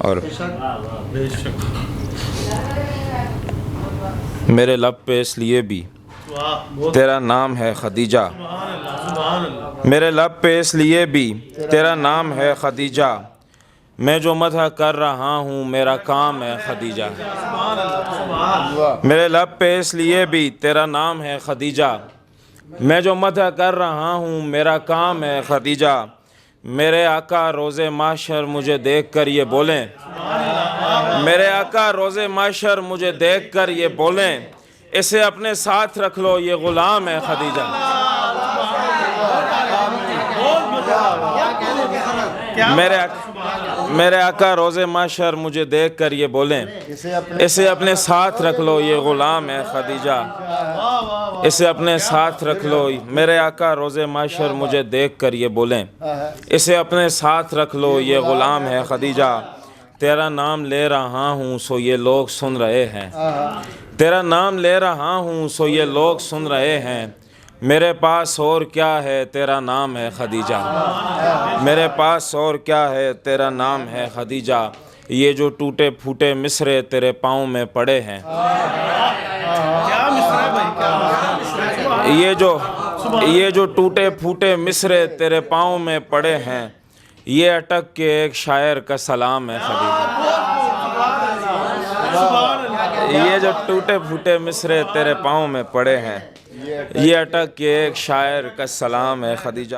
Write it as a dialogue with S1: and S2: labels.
S1: اور میرے لب پہ اس لیے بھی تیرا نام ہے خدیجہ، میرے لب پہ اس لیے بھی تیرا نام ہے خدیجہ، میں جو مدح کر رہا ہوں میرا کام ہے خدیجہ، میرے لب پہ اس لیے بھی تیرا نام ہے خدیجہ، میں جو مدح کر رہا ہوں میرا کام ہے خدیجہ، میرے آقا روز محشر مجھے دیکھ کر یہ بولیں، میرے آقا روز محشر مجھے دیکھ کر یہ بولیں، اسے اپنے ساتھ رکھ لو یہ غلام ہے خدیجہ، میرے آقا روز محشر مجھے دیکھ کر یہ بولیں، اسے اپنے ساتھ رکھ لو یہ غلام ہے خدیجہ، اسے اپنے ساتھ رکھ لو، میرے آقا روز محشر مجھے دیکھ کر یہ بولیں، اسے اپنے ساتھ رکھ لو یہ غلام ہے خدیجہ، تیرا نام لے رہا ہوں سو یہ لوگ سن رہے ہیں، تیرا نام لے رہا ہوں سو یہ لوگ سن رہے ہیں، میرے پاس اور کیا ہے تیرا نام ہے خدیجہ، میرے پاس اور کیا ہے تیرا نام ہے خدیجہ، یہ جو ٹوٹے پھوٹے مصرے تیرے پاؤں میں پڑے ہیں، یہ جو ٹوٹے پھوٹے مصرے تیرے پاؤں میں پڑے ہیں، یہ اٹک کے ایک شاعر کا سلام ہے خدیجہ، یہ جو ٹوٹے پھوٹے مصرے تیرے پاؤں میں پڑے ہیں، یہ اٹک کے ایک شاعر کا سلام ہے خدیجہ۔